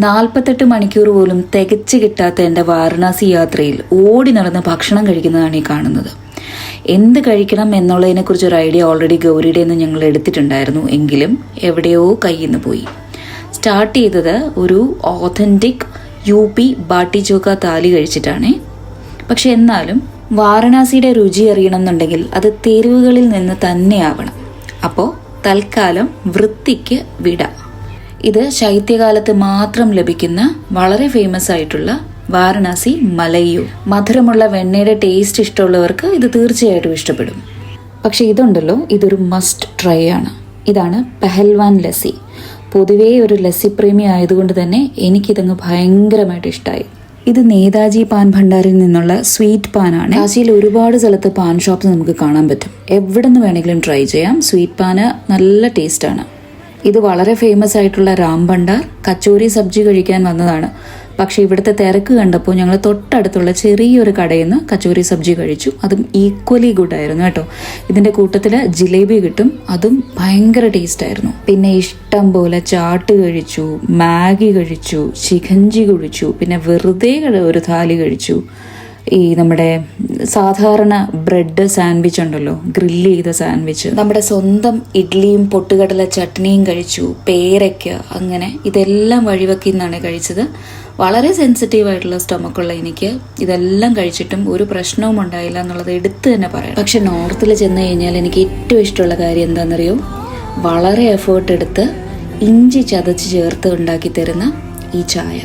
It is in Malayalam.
48 മണിക്കൂർ പോലും തികച്ചു കിട്ടാത്ത എൻ്റെ വാരണാസി യാത്രയിൽ ഓടി നടന്ന് ഭക്ഷണം കഴിക്കുന്നതാണ് ഈ കാണുന്നത്. എന്ത് കഴിക്കണം എന്നുള്ളതിനെക്കുറിച്ച് ഒരു ഐഡിയ ഓൾറെഡി ഗൗരിയുടെ നിന്ന് ഞങ്ങൾ എടുത്തിട്ടുണ്ടായിരുന്നു. എങ്കിലും എവിടെയോ കയ്യിൽ നിന്ന് പോയി. സ്റ്റാർട്ട് ചെയ്തത് ഒരു ഓതൻറ്റിക് UP ബാട്ടി ചോക്ക താലി കഴിച്ചിട്ടാണ്. പക്ഷെ എന്നാലും വാരണാസിയുടെ രുചി അറിയണം എന്നുണ്ടെങ്കിൽ അത് തെരുവുകളിൽ നിന്ന് തന്നെ ആവണം. അപ്പോൾ തൽക്കാലം വൃത്തിക്ക് വിട. ഇത് ശൈത്യകാലത്ത് മാത്രം ലഭിക്കുന്ന വളരെ ഫേമസ് ആയിട്ടുള്ള വാരണാസി മലയ്യു. മധുരമുള്ള വെണ്ണയുടെ ടേസ്റ്റ് ഇഷ്ടമുള്ളവർക്ക് ഇത് തീർച്ചയായിട്ടും ഇഷ്ടപ്പെടും. പക്ഷെ ഇതുണ്ടല്ലോ, ഇതൊരു മസ്റ്റ് ട്രൈ ആണ്. ഇതാണ് പെഹൽവാൻ ലസ്സി. പൊതുവേ ഒരു ലസ്സി പ്രേമി ആയതുകൊണ്ട് തന്നെ എനിക്കിതങ്ങ് ഭയങ്കരമായിട്ട് ഇഷ്ടമായി. ഇത് നേതാജി പാൻ ഭണ്ഡാരിൽ നിന്നുള്ള സ്വീറ്റ് പാനാണ്. കാശിയിൽ ഒരുപാട് സ്ഥലത്ത് പാൻ ഷോപ്സ് നമുക്ക് കാണാൻ പറ്റും. എവിടെ നിന്ന് വേണമെങ്കിലും ട്രൈ ചെയ്യാം. സ്വീറ്റ് പാന് നല്ല ടേസ്റ്റാണ്. ഇത് വളരെ ഫേമസ് ആയിട്ടുള്ള രാം ഭണ്ഡാർ കച്ചോരി സബ്ജി കഴിക്കാൻ വന്നതാണ്. പക്ഷെ ഇവിടുത്തെ തിരക്ക് കണ്ടപ്പോൾ ഞങ്ങൾ തൊട്ടടുത്തുള്ള ചെറിയൊരു കടയിൽ നിന്ന് കച്ചോരി സബ്ജി കഴിച്ചു. അതും ഈക്വലി ഗുഡ് ആയിരുന്നു കേട്ടോ. ഇതിൻ്റെ കൂട്ടത്തിൽ ജിലേബി കിട്ടും, അതും ഭയങ്കര ടേസ്റ്റ് ആയിരുന്നു. പിന്നെ ഇഷ്ടം പോലെ ചാട്ട് കഴിച്ചു, മാഗി കഴിച്ചു, ചിക്കൻജി കുഴിച്ചു, പിന്നെ വെറുതെ ഒരു താലി കഴിച്ചു. ഈ നമ്മുടെ സാധാരണ ബ്രെഡ് സാൻഡ്വിച്ച് ഉണ്ടല്ലോ, ഗ്രില്ല് ചെയ്ത സാൻഡ്വിച്ച്, നമ്മുടെ സ്വന്തം ഇഡ്ഡലിയും പൊട്ടുകടല ചട്നിയും കഴിച്ചു, പേരയ്ക്ക, അങ്ങനെ ഇതെല്ലാം വഴിവെക്കി നിന്നാണ് കഴിച്ചത്. വളരെ സെൻസിറ്റീവ് ആയിട്ടുള്ള സ്റ്റൊമക്കുള്ള എനിക്ക് ഇതെല്ലാം കഴിച്ചിട്ടും ഒരു പ്രശ്നവും ഉണ്ടായില്ല എന്നുള്ളത് എടുത്ത് തന്നെ പറയാം. പക്ഷെ നോർത്തിൽ ചെന്ന് കഴിഞ്ഞാൽ എനിക്ക് ഏറ്റവും ഇഷ്ടമുള്ള കാര്യം എന്താണെന്നറിയോ? വളരെ എഫേർട്ട് എടുത്ത് ഇഞ്ചി ചതച്ച് ചേർത്ത് ഉണ്ടാക്കി തരുന്ന ഈ ചായ.